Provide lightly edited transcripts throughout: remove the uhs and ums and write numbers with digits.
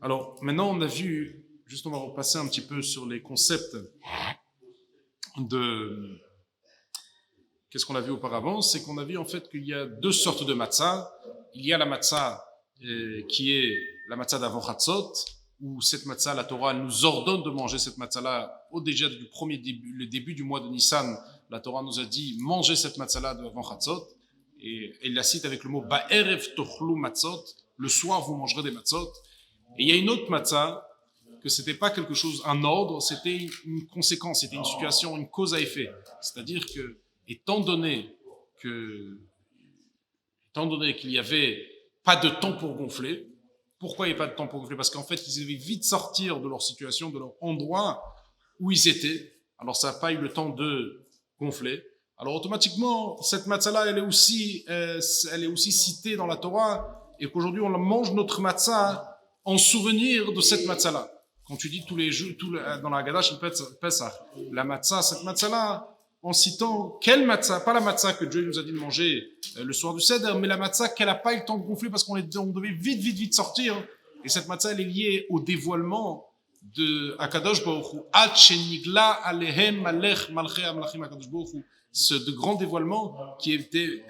Alors, maintenant, on a vu, juste on va repasser un petit peu sur les concepts de... Qu'est-ce qu'on a vu auparavant? C'est qu'on a vu en fait qu'il y a deux sortes de matzah. Il y a la matzah qui est la matzah d'avant Chatzot, où cette matzah, la Torah nous ordonne de manger cette matzah-là au déjà du le début du mois de Nissan. La Torah nous a dit mangez cette matzah-là d'avant Chatzot, et elle la cite avec le mot Ba'erev tochlu matzot, le soir vous mangerez des matzot. Et il y a une autre matzah que c'était pas quelque chose, un ordre, c'était une conséquence, c'était une situation, une cause à effet. C'est-à-dire que étant donné que étant donné qu'il n'y avait pas de temps pour gonfler. Pourquoi il n'y a pas de temps pour gonfler? Parce qu'en fait, ils devaient vite sortir de leur situation, de leur endroit où ils étaient. Alors, ça n'a pas eu le temps de gonfler. Alors, automatiquement, cette matzah-là, elle est aussi citée dans la Torah, et qu'aujourd'hui, on mange notre matzah en souvenir de cette matzah-là. Quand tu dis tous les jours, dans la Haggadah, la matzah, cette matzah-là, en citant quelle matzah, pas la matzah que Dieu nous a dit de manger le soir du Seder, mais la matzah qu'elle n'a pas eu le temps de gonfler parce qu'on devait vite sortir. Et cette matzah, elle est liée au dévoilement de Akadosh Baruch Hu. Ad shenigla alehem malech malchei amlachim Akadosh Baruch Hu. Ce de grand dévoilement qui était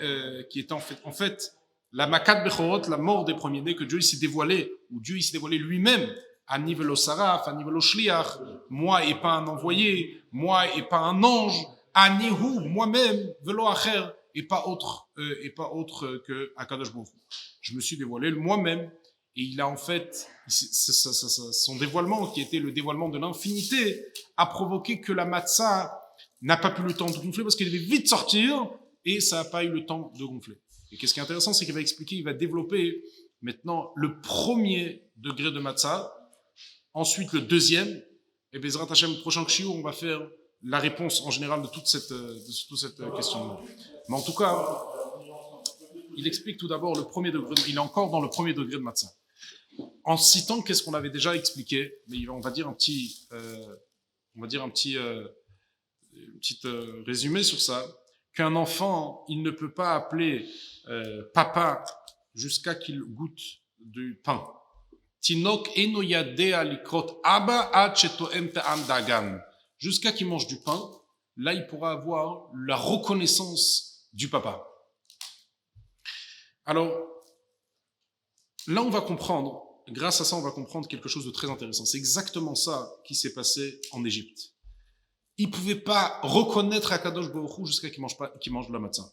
en fait la Makat Bechorot, la mort des premiers-nés, que Dieu s'est dévoilé, ou Dieu s'est dévoilé lui-même à niveau saraf, à niveau shliach, moi et pas un envoyé, moi et pas un ange, Anihu, moi-même, velo acher, et pas autre que Akadosh Baruch Hu. Je me suis dévoilé moi-même, et il a en fait, son dévoilement, qui était le dévoilement de l'infinité, a provoqué que la matzah n'a pas pu le temps de gonfler parce qu'elle devait vite sortir, et ça n'a pas eu le temps de gonfler. Et qu'est-ce qui est intéressant, c'est qu'il va expliquer, il va développer maintenant le premier degré de matzah, ensuite le deuxième, et Bezrat Hashem, le prochain Kshiur, on va faire la réponse en général de toute cette question. Mais en tout cas, il explique tout d'abord le premier degré, il est encore dans le premier degré de matzah. En citant qu'est-ce qu'on avait déjà expliqué, mais on va dire un petit résumé sur ça, qu'un enfant, il ne peut pas appeler papa jusqu'à qu'il goûte du pain. Tinok eno yadea likrot aba ad shetoem ta'am dagan. Jusqu'à qu'il mange du pain, là il pourra avoir la reconnaissance du papa. Alors, là on va comprendre, grâce à ça on va comprendre quelque chose de très intéressant. C'est exactement ça qui s'est passé en Égypte. Ils ne pouvaient pas reconnaître Akadosh Baruch Hu jusqu'à qu'il mange de la matzah.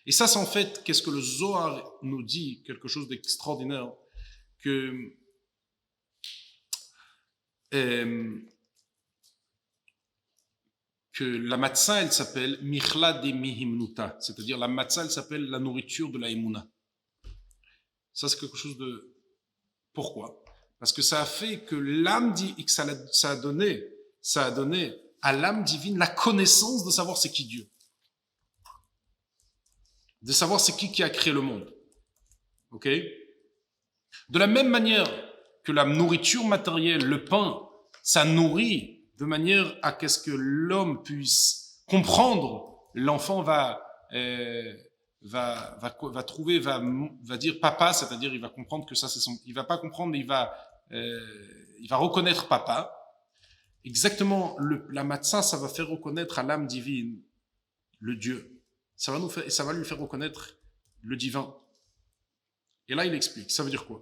Et ça c'est en fait, qu'est-ce que le Zohar nous dit, quelque chose d'extraordinaire, que la matzah, elle s'appelle Michla de Mihimnuta, c'est-à-dire la matzah, elle s'appelle la nourriture de la Emouna. Ça, c'est quelque chose de... Pourquoi? Parce que ça a fait que l'âme, ça a donné à l'âme divine la connaissance de savoir c'est qui Dieu. De savoir c'est qui a créé le monde. Ok? De la même manière que la nourriture matérielle, le pain, ça nourrit de manière à qu'est-ce que l'homme puisse comprendre. L'enfant va dire papa, c'est-à-dire il va comprendre que ça c'est son. Il va pas comprendre, mais il va reconnaître papa. Exactement, la matzah, ça va faire reconnaître à l'âme divine le Dieu. Ça va lui faire reconnaître le divin. Et là, il explique. Ça veut dire quoi?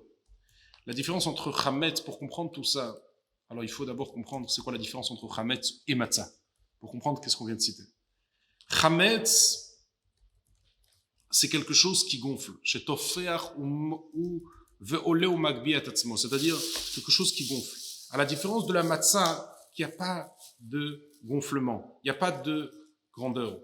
La différence entre chametz, pour comprendre tout ça, alors il faut d'abord comprendre c'est quoi la différence entre chametz et matzah, pour comprendre qu'est-ce qu'on vient de citer. Chametz, c'est quelque chose qui gonfle. C'est-à-dire quelque chose qui gonfle. À la différence de la matzah, qui n'a pas de gonflement, il n'y a pas de grandeur.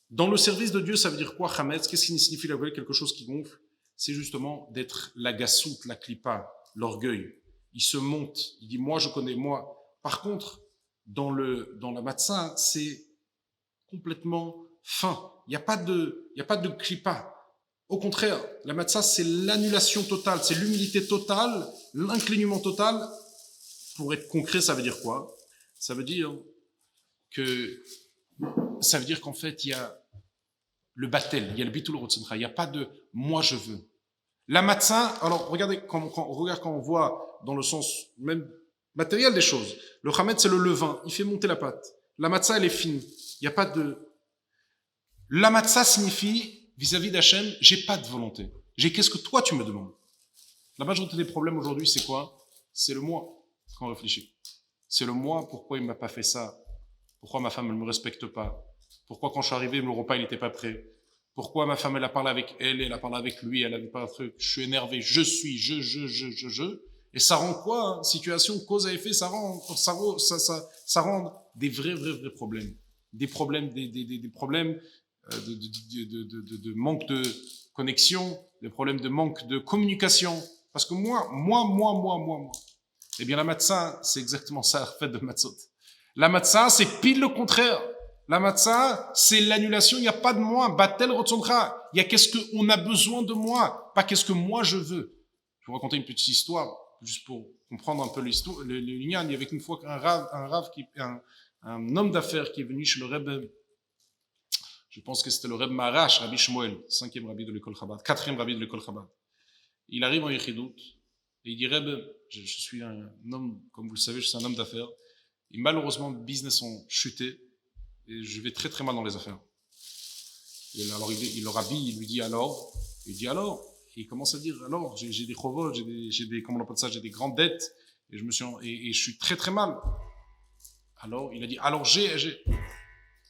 Dans le service de Dieu, ça veut dire quoi, chametz? Qu'est-ce qui signifie quelque chose qui gonfle? C'est justement d'être la gassoute, la clipa, l'orgueil. Il se monte, il dit moi je connais moi. Par contre, dans la matzah, c'est complètement fin. Il n'y a pas de clipa. Au contraire, la matzah, c'est l'annulation totale, c'est l'humilité totale, l'inclinement total. Pour être concret, ça veut dire quoi? Ça veut dire qu'en fait, il y a le batel, il y a le bitul rotzencha, il n'y a pas de moi je veux. La matzah, alors regardez, regarde quand on voit dans le sens même matériel des choses. Le chametz, c'est le levain, il fait monter la pâte. La matzah, elle est fine. Il n'y a pas de... La matzah signifie, vis-à-vis d'Hachem, j'ai pas de volonté. J'ai qu'est-ce que toi tu me demandes. La majorité des problèmes aujourd'hui, c'est quoi? C'est le moi, quand on réfléchit. C'est le moi, pourquoi il m'a pas fait ça? Pourquoi ma femme ne me respecte pas? Pourquoi quand je suis arrivé, le repas, il n'était pas prêt? Pourquoi ma femme, elle a parlé avec elle a parlé avec lui, elle a pas un truc, je suis énervé, je. Et ça rend quoi, hein? Situation, cause à effet, ça rend des vrais problèmes. Des problèmes, des problèmes de manque de connexion, des problèmes de manque de communication. Parce que moi. Eh bien, la matzah, c'est exactement ça, la fête de matzot. La matzah, c'est pile le contraire. La matzah, c'est l'annulation, il n'y a pas de moi. Batel rotzoncha. Il y a qu'est-ce qu'on a besoin de moi, pas qu'est-ce que moi je veux. Je vais vous raconter une petite histoire, juste pour comprendre un peu l'histoire. Le lignan, il y avait une fois un homme d'affaires qui est venu chez le Rebbe. Je pense que c'était le Rebbe Marash, Rabbi Shmuel, 5e rabbi de l'école Chabad, 4e rabbi de l'école Chabad. Il arrive en Yechidout, et il dit, Rebbe, je suis un homme, comme vous le savez, je suis un homme d'affaires, et malheureusement, le business ont chuté, et je vais très mal dans les affaires. Et alors, le rabbi, il lui dit alors, et il commence à dire, alors, j'ai des chovot, j'ai des, comment on appelle ça, j'ai des grandes dettes, et je suis très mal. Alors, il a dit, alors j'ai.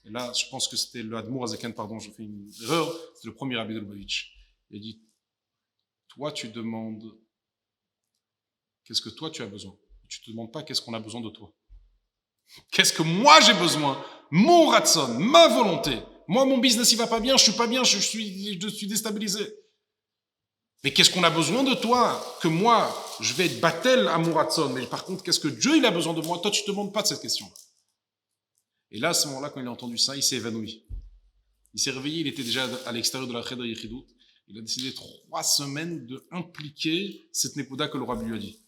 Et là, je pense que c'était le Admour Azaken, pardon, je fais une erreur, c'est le premier rabbi de Lubavitch. Il a dit, toi, tu demandes, qu'est-ce que toi tu as besoin? Tu te demandes pas qu'est-ce qu'on a besoin de toi. Qu'est-ce que moi j'ai besoin? Mon ratson, ma volonté. Moi, mon business, il va pas bien, je suis pas bien, je suis déstabilisé. Mais qu'est-ce qu'on a besoin de toi? Que moi, je vais être battel à mon ratson. Mais par contre, qu'est-ce que Dieu, il a besoin de moi? Toi, tu te demandes pas de cette question-là. Et là, à ce moment-là, quand il a entendu ça, il s'est évanoui. Il s'est réveillé, il était déjà à l'extérieur de la Cheder Yechidout. Il a décidé 3 semaines de impliquer cette Nekuda que le rabbi lui a dit.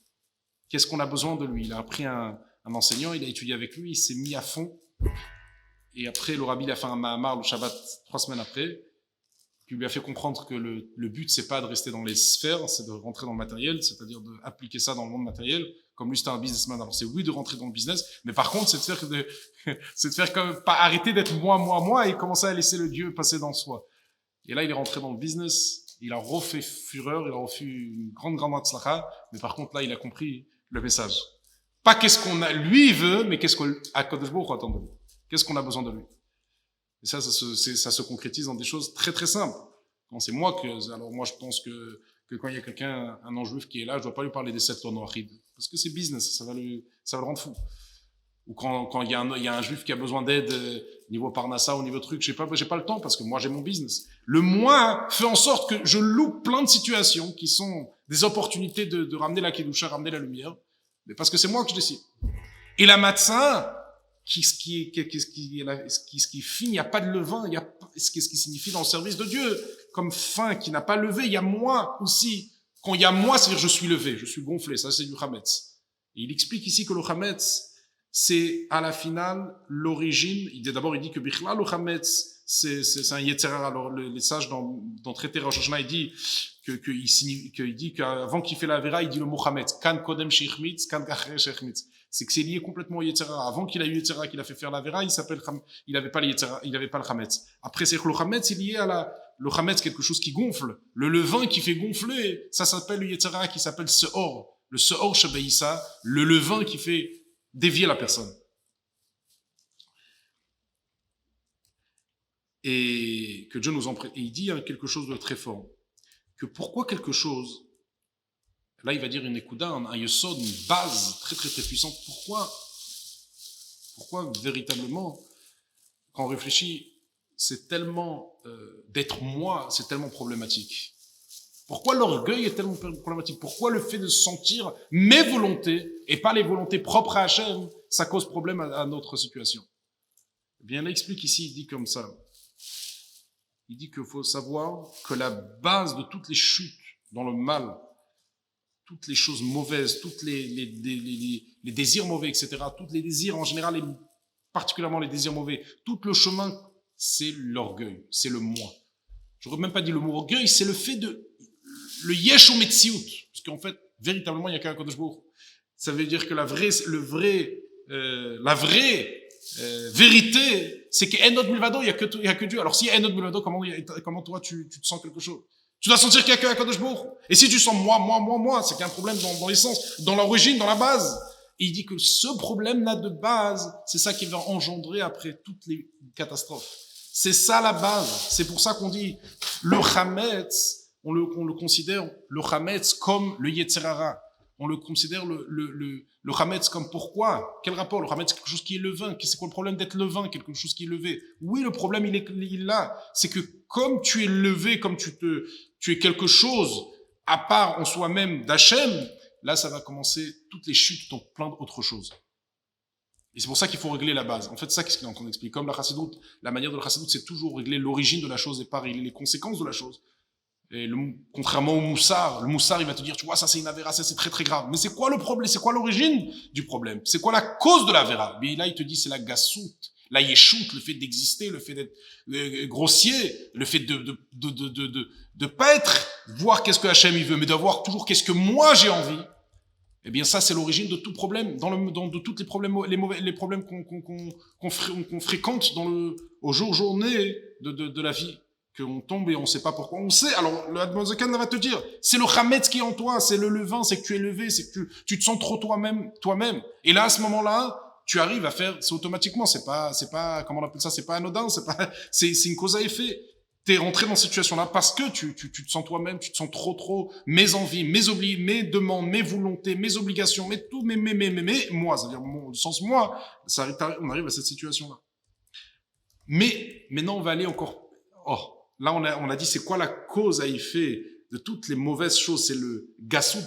Qu'est-ce qu'on a besoin de lui? Il a appris un enseignant, il a étudié avec lui, il s'est mis à fond. Et après, le rabbi il a fait un mahamar le Shabbat 3 semaines après, qui lui a fait comprendre que le but, c'est pas de rester dans les sphères, c'est de rentrer dans le matériel, c'est-à-dire d'appliquer ça dans le monde matériel. Comme lui, c'était un businessman, alors c'est oui de rentrer dans le business, mais par contre, c'est de faire comme, pas arrêter d'être moi, et commencer à laisser le Dieu passer dans soi. Et là, il est rentré dans le business, il a refait fureur, il a refait une grande atzlacha, mais par contre, là, il a compris le message. Pas qu'est-ce qu'on a, lui, il veut, mais qu'est-ce qu'à Kodesh Baruch Hu attend de lui. Qu'est-ce qu'on a besoin de lui. Et ça se concrétise dans des choses très simples. Quand c'est moi alors moi, je pense que quand il y a quelqu'un, un non-juif qui est là, je dois pas lui parler des 7 noachid. Parce que c'est business, ça va le rendre fou. Ou quand il y a un juif qui a besoin d'aide, niveau Parnassa ou niveau truc, j'ai pas le temps parce que moi j'ai mon business. Le moi fait en sorte que je loupe plein de situations qui sont des opportunités de ramener la Kedusha, ramener la lumière, mais parce que c'est moi que je décide. Et la matzah, ce qui finit, il n'y a pas de levain, il y a ce qui signifie dans le service de Dieu, comme fin qui n'a pas levé, il y a moi aussi. Quand il y a moi, c'est-à-dire je suis levé, je suis gonflé, ça c'est du chametz. Et il explique ici que le chametz, c'est à la finale l'origine. D'abord, il dit que Bichla le Chametz, c'est un Yetzera. Alors, les sages dans traité Rosh Hashanah, il dit qu'avant qu'il fait la Vera, il dit le mot Chametz. Kan Kodem Sheichmitz, Kan Kachere Sheichmitz. C'est que c'est lié complètement au Yetzera. Avant qu'il a eu Yetzera, qu'il a fait faire la Vera, il avait pas le Yetzera, il avait pas le Chametz. Après, c'est que le Chametz, il est lié à le Chametz, quelque chose qui gonfle. Le levain qui fait gonfler, ça s'appelle le Yetzera, qui s'appelle Seor. Le Seor Shebeïssa, le levain qui fait dévier la personne. Et que Dieu nous en prête. Et il dit quelque chose de très fort. Que pourquoi quelque chose, là il va dire une ékouda, un yesod, une base très puissante. Pourquoi véritablement, quand on réfléchit, c'est tellement, d'être moi, c'est tellement problématique. Pourquoi l'orgueil est tellement problématique? Pourquoi le fait de sentir mes volontés et pas les volontés propres à Hachem, ça cause problème à notre situation? Eh bien, là, il explique ici, il dit comme ça. Il dit qu'il faut savoir que la base de toutes les chutes dans le mal, toutes les choses mauvaises, toutes les désirs mauvais, etc., tous les désirs en général, et particulièrement les désirs mauvais, tout le chemin, c'est l'orgueil, c'est le moi. Je n'aurais même pas dit le mot orgueil, c'est le fait le yesh ou metsiout, parce qu'en fait, véritablement, il n'y a qu'un Kadosh Baruch Hu. Ça veut dire que la vraie vérité, c'est qu'Enod Milvado, il y a que Dieu. Alors, si y a Enod Milvado, comment toi, tu te sens quelque chose? Tu dois sentir qu'il y a qu'un Kadosh Baruch Hu. Et si tu sens moi, c'est qu'il y a un problème dans l'essence, dans l'origine, dans la base. Et il dit que ce problème-là de base, c'est ça qui va engendrer après toutes les catastrophes. C'est ça la base. C'est pour ça qu'on dit le Hametz, on le considère le Hametz comme le Yetzirara. On le considère le Hametz comme pourquoi? Quel rapport? Le Hametz, c'est quelque chose qui est levain. C'est quoi le problème d'être levain? Quelque chose qui est levé. Oui, le problème, il est là. C'est que comme tu es levé, comme tu es quelque chose à part en soi-même d'Hachem, là, ça va commencer toutes les chutes dans plein d'autres choses. Et c'est pour ça qu'il faut régler la base. En fait, ça, qu'est-ce qu'on explique? Comme la Chassidoute, la manière de la Chassidoute, c'est toujours régler l'origine de la chose et pas régler les conséquences de la chose. Et contrairement au Moussar, le Moussar, il va te dire, tu vois, ça c'est une avéra, ça c'est très très grave. Mais c'est quoi le problème? C'est quoi l'origine du problème? C'est quoi la cause de l'avéra? Mais là, il te dit, c'est la gassoute, la yeshout, le fait d'exister, le fait d'être grossier, le fait de pas être, voir qu'est-ce que Hachem il veut, mais d'avoir toujours qu'est-ce que moi j'ai envie. Eh bien, ça, c'est l'origine de tout problème, de tous les problèmes, les problèmes qu'on fréquente au journée de la vie. Qu'on tombe et on sait pas pourquoi. On sait. Alors, le Admozakan va te dire, c'est le Hametz qui est en toi, c'est le levain, c'est que tu es levé, c'est que tu te sens trop toi-même. Et là, à ce moment-là, tu arrives à faire, c'est automatiquement, c'est pas, comment on appelle ça, c'est pas anodin, c'est une cause à effet. T'es rentré dans cette situation-là parce que tu te sens toi-même, tu te sens trop, mes envies, mes demandes, mes volontés, mes obligations, mes tout, moi, c'est-à-dire le sens moi, on arrive à cette situation-là. Mais, maintenant, on va aller encore, là, on a dit c'est quoi la cause à effet de toutes les mauvaises choses, c'est le gassout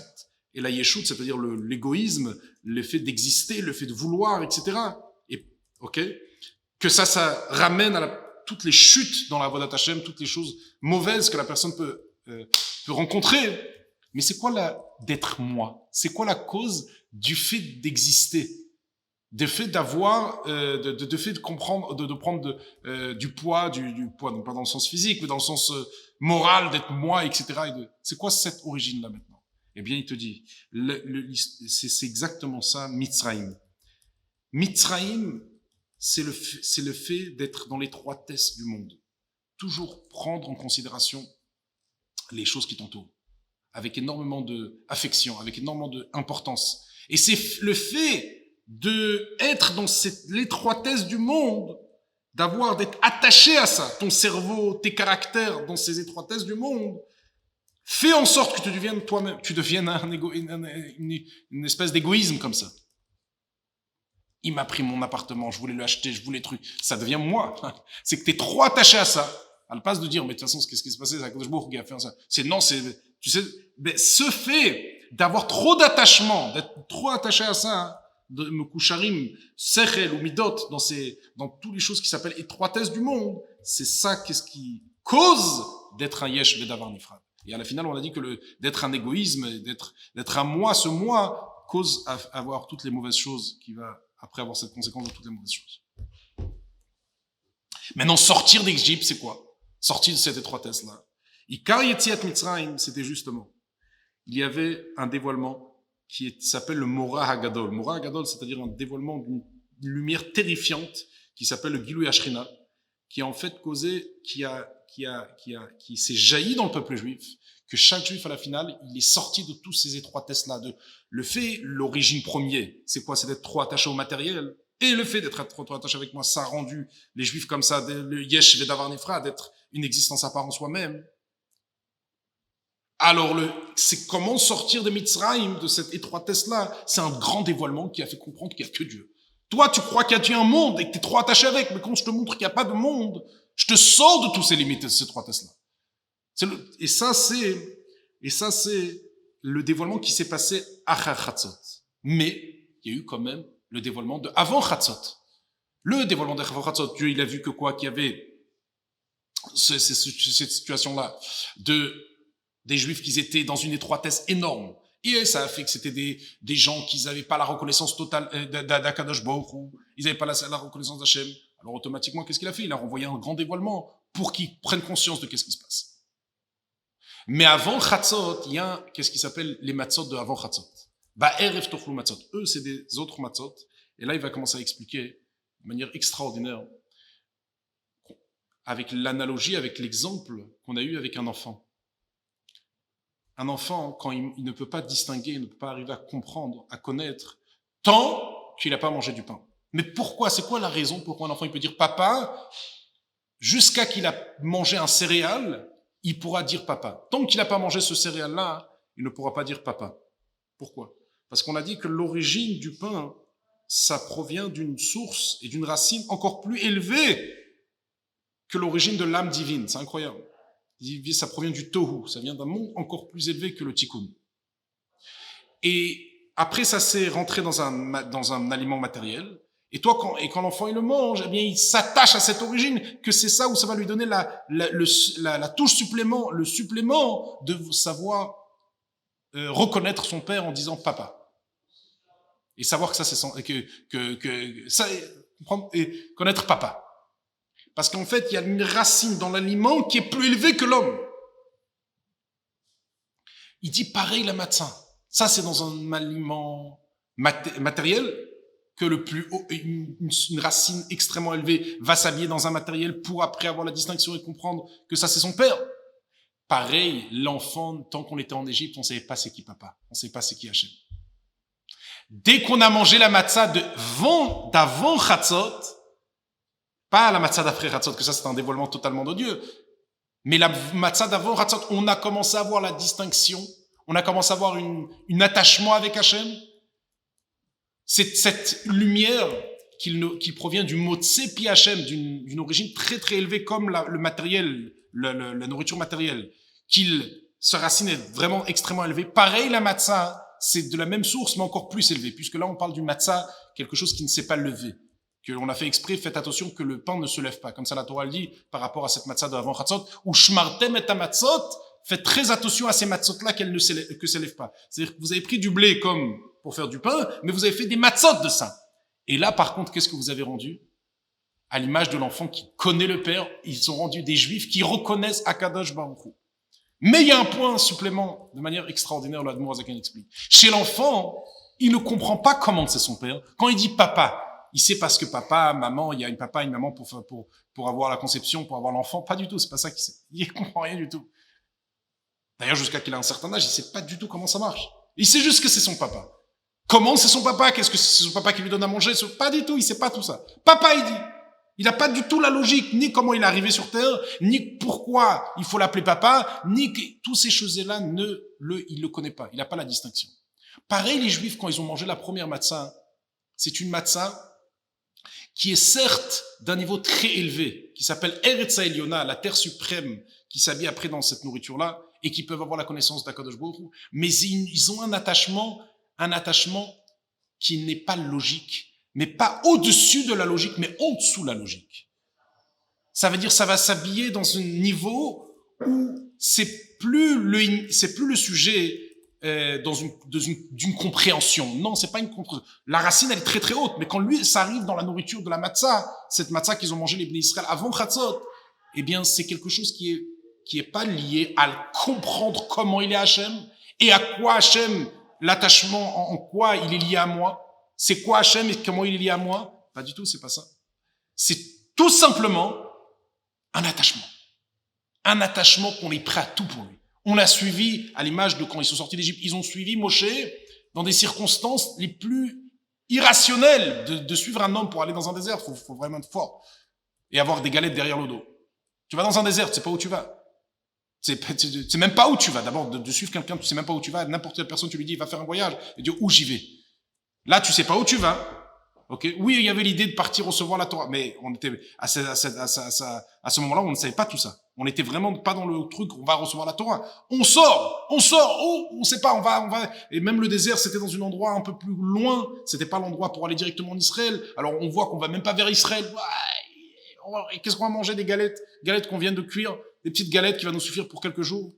et la yeshout, c'est-à-dire l'égoïsme, le fait d'exister, le fait de vouloir, etc. Et, que ça ramène à toutes les chutes dans la voie d'Hachem, toutes les choses mauvaises que la personne peut rencontrer. Mais c'est quoi d'être moi? C'est quoi la cause du fait d'exister? De fait d'avoir, de fait de comprendre, de prendre du poids, du poids, non pas dans le sens physique, mais dans le sens moral, d'être moi, etc. C'est quoi cette origine-là maintenant? Eh bien, il te dit, c'est exactement ça, Mitzrayim. Mitzrayim, c'est le fait d'être dans l'étroitesse du monde. Toujours prendre en considération les choses qui t'entourent. Avec énormément d'affection, avec énormément d'importance. Et c'est le fait d'être dans l'étroitesse du monde, d'être attaché à ça, ton cerveau, tes caractères dans ces étroitesses du monde, fais en sorte que tu deviennes toi-même, tu deviennes une espèce d'égoïsme comme ça. Il m'a pris mon appartement, je voulais l'acheter, je voulais le truc. Ça devient moi. C'est que t'es trop attaché à ça. À la place de dire, mais de toute façon, qu'est-ce qui se passait? C'est Akadosh Baruch Hu qui a fait ça. Tu sais, ce fait d'avoir trop d'attachement, d'être trop attaché à ça, de Mekusharim, Sechel ou Midot, dans toutes les choses qui s'appellent étroitesse du monde, c'est ça qu'est-ce qui cause d'être un Yesh Bedavar Nifrad. Et à la finale, on a dit que d'être un égoïsme, d'être un moi, ce moi, cause à avoir toutes les mauvaises choses qui va après avoir cette conséquence de toutes les mauvaises choses. Maintenant, sortir d'Égypte, c'est quoi? Sortir de cette étroitesse-là. Ikar Yetziat Mitzrayim, c'était justement, il y avait un dévoilement qui s'appelle le Mora Hagadol. Mora Hagadol, c'est-à-dire un dévoilement d'une lumière terrifiante qui s'appelle le Gilui Ashrina, qui a en fait causé, qui s'est jailli dans le peuple juif, que chaque juif à la finale, il est sorti de tous ces étroitesses-là, l'origine première, c'est quoi? C'est d'être trop attaché au matériel. Et le fait d'être trop attaché avec moi, ça a rendu les juifs comme ça, le Yesh Vedavar Nifra, d'être une existence à part en soi-même. Alors, c'est comment sortir de Mitzrayim, de cette étroitesse-là? C'est un grand dévoilement qui a fait comprendre qu'il n'y a que Dieu. Toi, tu crois qu'il y a un monde et que tu es trop attaché avec, mais quand je te montre qu'il n'y a pas de monde, je te sors de tous ces limites de cette étroitesse-là. Et ça, c'est le dévoilement qui s'est passé après Chatzot. Mais, il y a eu quand même le dévoilement de avant Chatzot. Le dévoilement d'avant Chatzot, Dieu, il a vu que quoi? Qu'il y avait cette situation-là des Juifs qui étaient dans une étroitesse énorme. Et ça a fait que c'était des gens qui n'avaient pas la reconnaissance totale d'Akadosh Baruch Hu, ils n'avaient pas la reconnaissance d'Hachem. Alors automatiquement, qu'est-ce qu'il a fait? Il a renvoyé un grand dévoilement pour qu'ils prennent conscience de qu'est-ce qui se passe. Mais avant Chatzot, il y a qu'est-ce qui s'appelle les matzot de avant Chatzot. Ba'erev tochlu matzot. Eux, c'est des autres matzot. Et là, il va commencer à expliquer de manière extraordinaire, avec l'analogie, avec l'exemple qu'on a eu avec un enfant. Un enfant, quand il ne peut pas distinguer, il ne peut pas arriver à comprendre, à connaître, tant qu'il n'a pas mangé du pain. Mais pourquoi? C'est quoi la raison pourquoi un enfant il peut dire papa jusqu'à qu'il a mangé un céréale? Il pourra dire papa. Tant qu'il n'a pas mangé ce céréale-là, il ne pourra pas dire papa. Pourquoi? Parce qu'on a dit que l'origine du pain, ça provient d'une source et d'une racine encore plus élevée que l'origine de l'âme divine. C'est incroyable. Ça provient du tohu. Ça vient d'un monde encore plus élevé que le tikkun. Et après, ça s'est rentré dans un aliment matériel. Et quand l'enfant il le mange, eh bien il s'attache à cette origine, que c'est ça où ça va lui donner la touche supplément, le supplément de savoir reconnaître son père en disant papa. Et savoir que ça c'est et connaître papa. Parce qu'en fait, il y a une racine dans l'aliment qui est plus élevée que l'homme. Il dit pareil la matzah. Ça c'est dans un aliment matériel que le plus haut, une racine extrêmement élevée va s'habiller dans un matériel pour après avoir la distinction et comprendre que ça c'est son père. Pareil, l'enfant, tant qu'on était en Égypte, on ne savait pas c'est qui papa, on ne savait pas c'est qui Hachem. Dès qu'on a mangé la matzah d'avant Chatzot, pas la matzah d'après Chatzot, que ça c'est un dévoilement totalement de Dieu, mais la matzah d'avant Chatzot, on a commencé à voir la distinction, on a commencé à avoir un attachement avec Hachem. C'est cette lumière qui provient du mot tsepi Hachem, d'une origine très très élevée comme le matériel, la nourriture matérielle, sa racine est vraiment extrêmement élevée. Pareil, la matzah, c'est de la même source, mais encore plus élevée, puisque là on parle du matzah, quelque chose qui ne s'est pas levé. On a fait exprès, faites attention que le pain ne se lève pas. Comme ça la Torah le dit par rapport à cette matzah de avant Chatzot, ou shmartem et matzot, faites très attention à ces matzot-là que s'élèvent pas. C'est-à-dire que vous avez pris du blé comme pour faire du pain, mais vous avez fait des matzot de ça. Et là, par contre, qu'est-ce que vous avez rendu? À l'image de l'enfant qui connaît le Père, ils ont rendu des Juifs qui reconnaissent Akadosh Baruch Hu. Mais il y a un point supplément, de manière extraordinaire, l'Admour Azaken explique. Chez l'enfant, il ne comprend pas comment c'est son père. Quand il dit papa, il sait parce que papa, maman, il y a une papa, une maman pour avoir la conception, pour avoir l'enfant. Pas du tout, c'est pas ça qu'il sait. Il ne comprend rien du tout. D'ailleurs, jusqu'à qu'il a un certain âge, il sait pas du tout comment ça marche. Il sait juste que c'est son papa. Comment c'est son papa? Qu'est-ce que c'est son papa qui lui donne à manger? Pas du tout, il sait pas tout ça. Papa, il dit. Il n'a pas du tout la logique, ni comment il est arrivé sur Terre, ni pourquoi il faut l'appeler papa, ni que toutes ces choses-là, il le connaît pas. Il n'a pas la distinction. Pareil, les Juifs, quand ils ont mangé la première matzah, c'est une matzah qui est certes d'un niveau très élevé, qui s'appelle Eretz Eliona, la terre suprême, qui s'habille après dans cette nourriture-là, et qui peuvent avoir la connaissance d'Akadosh Baruch Hu, mais ils ont un attachement qui n'est pas logique, mais pas au-dessus de la logique, mais en dessous de la logique. Ça veut dire ça va s'habiller dans un niveau où c'est plus le sujet d'une compréhension. Non, c'est pas une compréhension. La racine elle est très très haute, mais quand ça arrive dans la nourriture de la matzah, cette matzah qu'ils ont mangé les Bnei Israël avant Chatzot, eh bien c'est quelque chose qui est pas lié à comprendre comment il est Hachem et à quoi Hachem, l'attachement en quoi il est lié à moi. C'est quoi Hachem et comment il est lié à moi? Pas du tout, c'est pas ça. C'est tout simplement un attachement. Un attachement qu'on est prêt à tout pour lui. On l'a suivi à l'image de quand ils sont sortis d'Égypte. Ils ont suivi Moshe dans des circonstances les plus irrationnelles de suivre un homme pour aller dans un désert. Faut vraiment être fort. Et avoir des galettes derrière le dos. Tu vas dans un désert, tu sais pas où tu vas. Tu sais même pas où tu vas. D'abord, de suivre quelqu'un, tu sais même pas où tu vas. N'importe quelle personne, tu lui dis, va faire un voyage. Et dire, où j'y vais? Là, tu sais pas où tu vas. Ok? Oui, il y avait l'idée de partir recevoir la Torah, mais on était à ce moment-là, on ne savait pas tout ça. On n'était vraiment pas dans le truc, on va recevoir la Torah. On sort, oh, on sait pas, on va, et même le désert, c'était dans un endroit un peu plus loin. C'était pas l'endroit pour aller directement en Israël. Alors, on voit qu'on va même pas vers Israël. Et qu'est-ce qu'on va manger? Des galettes qu'on vient de cuire, des petites galettes qui vont nous suffire pour quelques jours.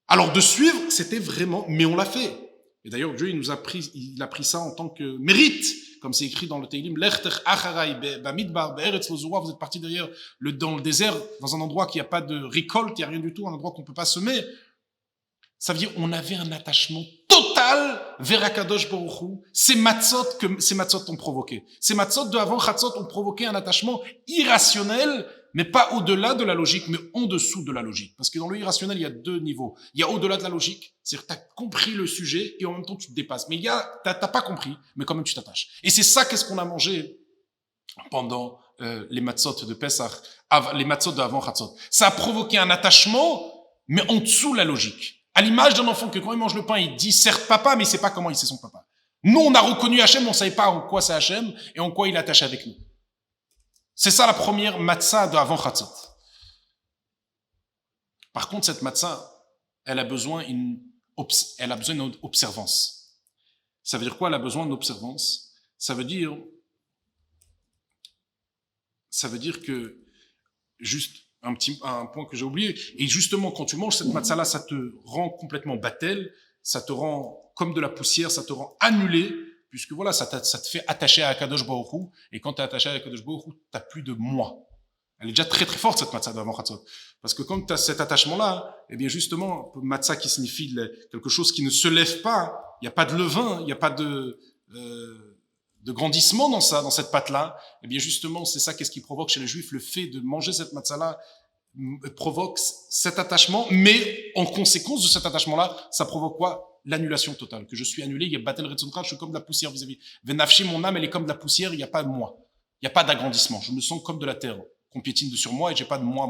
Alors, de suivre, c'était vraiment, mais on l'a fait. Et d'ailleurs, Dieu, il a pris ça en tant que mérite, comme c'est écrit dans le Teilim, Lechter acharai bamidbar be'eretz lo zora, vous êtes parti derrière dans le désert, dans un endroit qui n'a pas de récolte, il n'y a rien du tout, un endroit qu'on peut pas semer. Ça veut dire on avait un attachement total vers Akadosh Baruch Hu. Ces matzot ont provoqué. Ces matzot de avant Chatzot ont provoqué un attachement irrationnel, mais pas au-delà de la logique, mais en dessous de la logique. Parce que dans le irrationnel, il y a deux niveaux. Il y a au-delà de la logique, c'est-à-dire que tu as compris le sujet et en même temps tu te dépasses. Mais il y a, t'as pas compris, mais quand même tu t'attaches. Et c'est ça qu'est-ce qu'on a mangé pendant les matzot de Pesach, les matzot de avant Chatzot. Ça a provoqué un attachement, mais en dessous de la logique. À l'image d'un enfant que quand il mange le pain, il dit certes papa, mais il sait pas comment il sait son papa. Nous, on a reconnu Hachem, on savait pas en quoi c'est Hachem et en quoi il est attaché avec nous. C'est ça la première matzah de avant Chatzot. Par contre, cette matzah, elle a besoin d'une observance. Ça veut dire quoi? Elle a besoin d'une observance. Ça veut dire que juste un point que j'ai oublié. Et justement, quand tu manges cette matzah-là, ça te rend complètement battel, ça te rend comme de la poussière, ça te rend annulé, puisque voilà, ça te fait attacher à Akadosh Baruch Hu. Et quand tu es attaché à Akadosh Baruch Hu, t'as plus de moi. Elle est déjà très très forte, cette matzah d'avant Chatzot. Parce que quand tu as cet attachement-là, eh bien justement, matzah qui signifie quelque chose qui ne se lève pas, il n'y a pas de levain, il n'y a pas de grandissement dans cette pâte-là, eh bien justement, c'est ça qu'est-ce qui provoque chez les Juifs, le fait de manger cette matzah-là provoque cet attachement, mais en conséquence de cet attachement-là, ça provoque quoi? L'annulation totale, que je suis annulé, il y a Batel Retzoncha, je suis comme de la poussière vis-à-vis. Venafshi, mon âme, elle est comme de la poussière, il n'y a pas de moi. Il n'y a pas d'agrandissement, je me sens comme de la terre qu'on piétine sur moi et j'ai pas de moi.